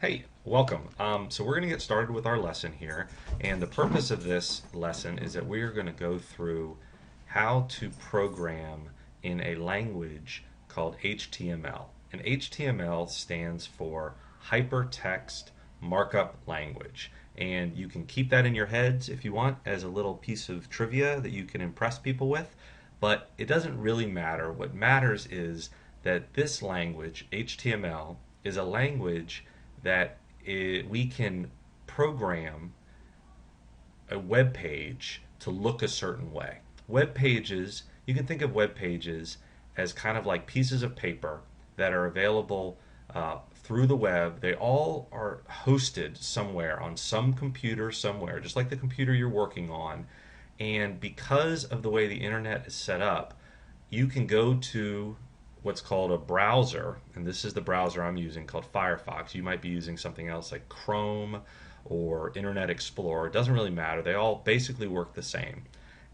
Hey, welcome. So we're going to get started with our lesson here, and the purpose of this lesson is that we are going to go through how to program in a language called HTML. And HTML stands for Hypertext Markup Language. And you can keep that in your heads if you want as a little piece of trivia that you can impress people with, but it doesn't really matter. What matters is that this language, HTML, is a language that we can program a web page to look a certain way. Web pages, you can think of web pages as kind of like pieces of paper that are available through the web. They all are hosted somewhere on some computer somewhere, just like the computer you're working on. And because of the way the internet is set up, you can go to what's called a browser, and this is the browser I'm using called Firefox. You might be using something else like Chrome or Internet Explorer. It doesn't really matter. They all basically work the same.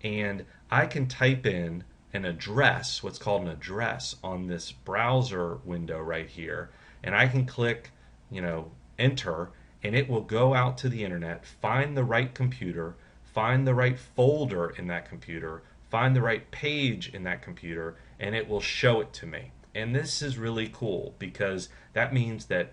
And I can type in an address, what's called an address, on this browser window right here, and I can click, enter, and it will go out to the internet, find the right computer, find the right folder in that computer, find the right page in that computer, and it will show it to me. And this is really cool because that means that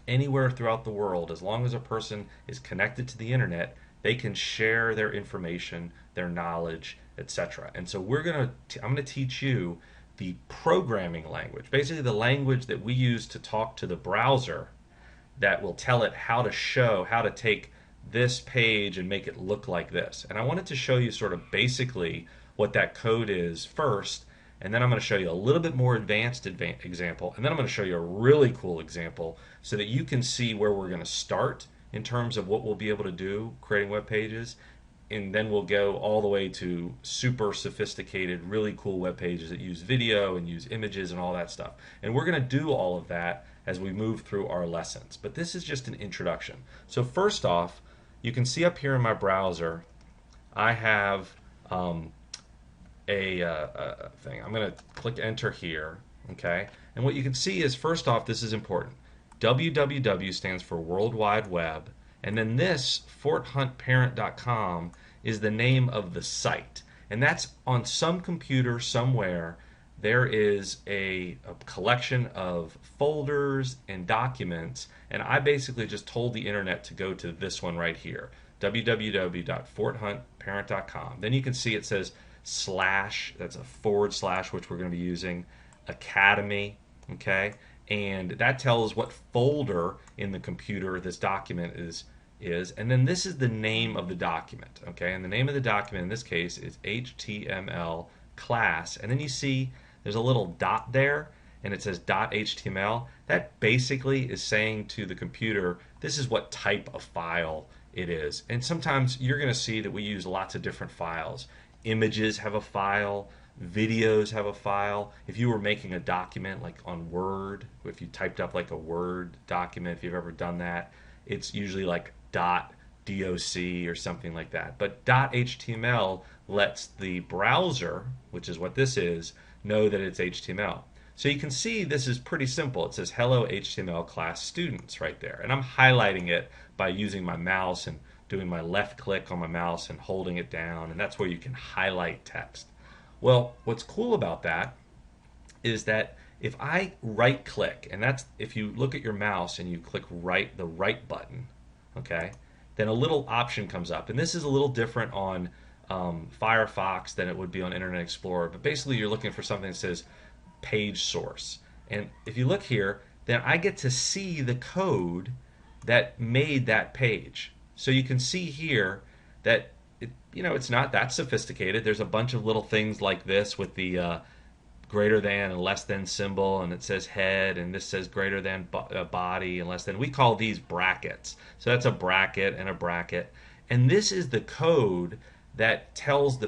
anywhere throughout the world, as long as a person is connected to the internet, they can share their information, their knowledge, etc. And so I'm going to teach you the programming language, basically the language that we use to talk to the browser that will tell it how to take this page and make it look like this. And I wanted to show you sort of basically what that code is first, and then I'm going to show you a little bit more advanced example, and then I'm going to show you a really cool example so that you can see where we're going to start in terms of what we'll be able to do creating web pages, and then we'll go all the way to super sophisticated, really cool web pages that use video and use images and all that stuff. And we're going to do all of that as we move through our lessons. But this is just an introduction. So first off, you can see up here in my browser, I have a thing. I'm going to click enter here, okay? And what you can see is, first off, this is important. www stands for World Wide Web, and then this, forthuntparent.com, is the name of the site. And that's on some computer somewhere. There is a collection of folders and documents, and I basically just told the internet to go to this one right here, www.forthuntparent.com. Then you can see it says slash, that's a forward slash, which we're going to be using, academy, okay? And that tells what folder in the computer this document is. And then this is the name of the document, okay? And the name of the document in this case is HTML class. And then you see there's a little dot there, and it says .html. That basically is saying to the computer, this is what type of file it is. And sometimes you're going to see that we use lots of different files. Images have a file, videos have a file. If you were making a document like on Word, if you typed up like a Word document, if you've ever done that, it's usually like .doc or something like that. But .html lets the browser, which is what this is, know that it's HTML. So you can see this is pretty simple. It says hello HTML class students right there. And I'm highlighting it by using my mouse and doing my left click on my mouse and holding it down, and that's where you can highlight text. Well, what's cool about that is that if I right click, and that's if you look at your mouse and you click the right button, okay, then a little option comes up. And this is a little different on Firefox than it would be on Internet Explorer, but basically you're looking for something that says page source. And if you look here, then I get to see the code that made that page. So you can see here that it's not that sophisticated. There's a bunch of little things like this with the greater than and less than symbol, and it says head, and this says greater than body and less than. We call these brackets. So that's a bracket and a bracket. And this is the code that tells the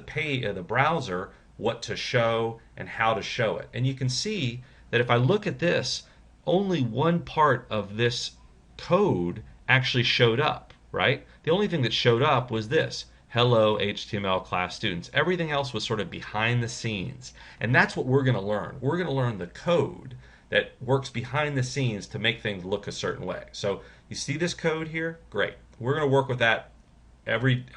browser what to show and how to show it. And you can see that if I look at this, only one part of this code actually showed up, right? The only thing that showed up was this, hello HTML class students. Everything else was sort of behind the scenes. And that's what we're going to learn. We're going to learn the code that works behind the scenes to make things look a certain way. So you see this code here? Great. We're going to work with that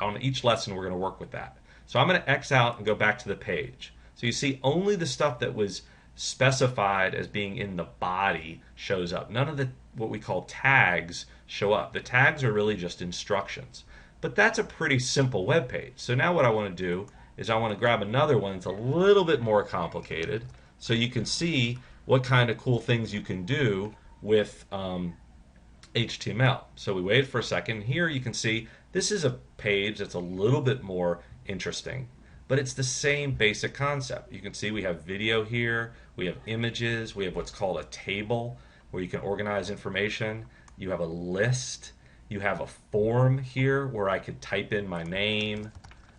on each lesson. We're going to work with that. So I'm going to X out and go back to the page. So you see only the stuff that was specified as being in the body shows up. None of the what we call tags show up. The tags are really just instructions. But that's a pretty simple web page. So now what I want to do is I want to grab another one that's a little bit more complicated so you can see what kind of cool things you can do with HTML. So we waited for a second. Here you can see this is a page that's a little bit more interesting, but it's the same basic concept. You can see we have video here, we have images, we have what's called a table where you can organize information, you have a list, you have a form here where I could type in my name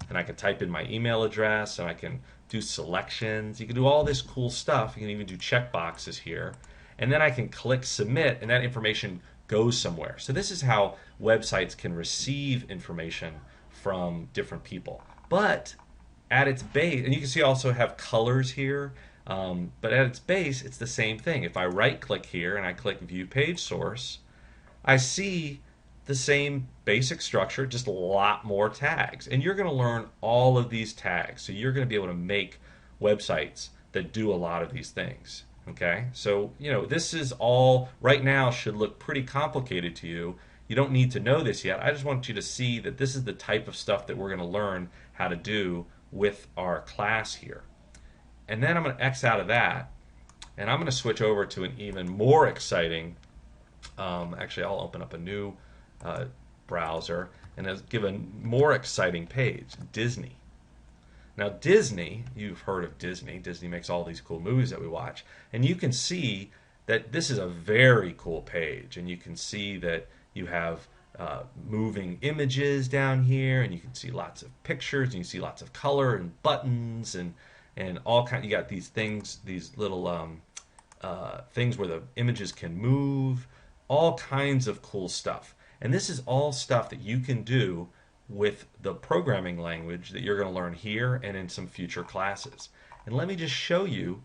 and I can type in my email address and I can do selections. You can do all this cool stuff. You can even do checkboxes here. And then I can click submit and that information goes somewhere. So this is how websites can receive information from different people. But at its base, and you can see I also have colors here, but at its base it's the same thing. If I right click here and I click view page source, I see the same basic structure, just a lot more tags. And you're going to learn all of these tags. So you're going to be able to make websites that do a lot of these things. Okay? So, this is all, right now, should look pretty complicated to you. You don't need to know this yet. I just want you to see that this is the type of stuff that we're going to learn how to do with our class here. And then I'm going to X out of that, and I'm going to switch over to an even more exciting, actually I'll open up a new browser and give a more exciting page, Disney. Now Disney, you've heard of Disney. Disney makes all these cool movies that we watch, and you can see that this is a very cool page, and you can see that you have moving images down here, and you can see lots of pictures, and you see lots of color and buttons and all kind. You got these things, these little things where the images can move, all kinds of cool stuff. And this is all stuff that you can do with the programming language that you're going to learn here and in some future classes. And let me just show you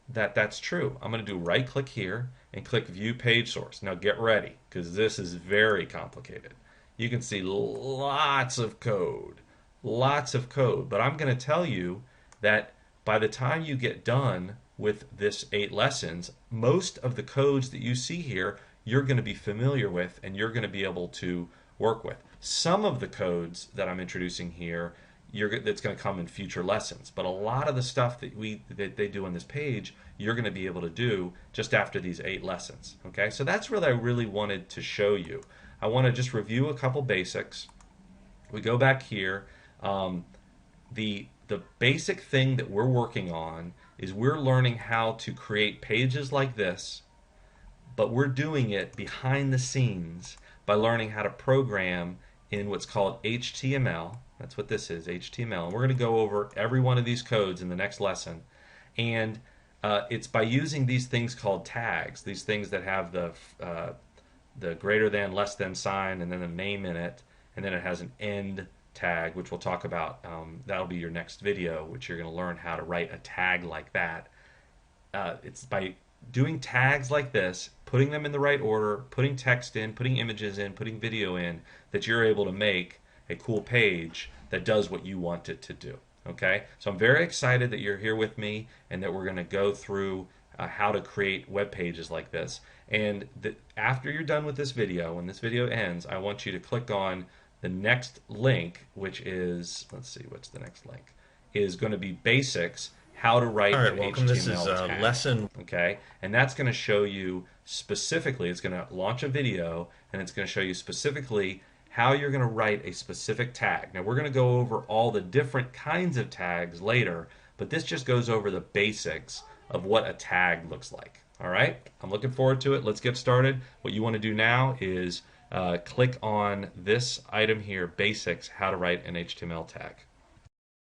that that's true. I'm going to do right click here and click view page source. Now get ready, because this is very complicated. You can see lots of code, but I'm going to tell you that by the time you get done with this 8 lessons, most of the codes that you see here you're going to be familiar with and you're going to be able to work with. Some of the codes that I'm introducing here that's going to come in future lessons, but a lot of the stuff that they do on this page you're going to be able to do just after these 8 lessons. Okay, so that's what I really wanted to show you. I want to just review a couple basics. We go back here. The basic thing that we're working on is we're learning how to create pages like this, but we're doing it behind the scenes by learning how to program in what's called HTML. That's what this is, HTML. And we're going to go over every one of these codes in the next lesson. And it's by using these things called tags, these things that have the greater than, less than sign, and then a name in it, and then it has an end tag, which we'll talk about. That'll be your next video, which you're going to learn how to write a tag like that. It's by doing tags like this, putting them in the right order, putting text in, putting images in, putting video in, that you're able to make a cool page that does what you want it to do. Okay? So I'm very excited that you're here with me and that we're going to go through how to create web pages like this. And after you're done with this video, when this video ends, I want you to click on the next link, which is, let's see, what's the next link? Is going to be basics, how to write an HTML This is tag. lesson. Okay, and that's going to show you specifically, it's going to launch a video, and it's going to show you specifically how you're going to write a specific tag. Now, we're going to go over all the different kinds of tags later, but this just goes over the basics of what a tag looks like. All right, I'm looking forward to it. Let's get started. What you want to do now is click on this item here, basics, how to write an HTML tag.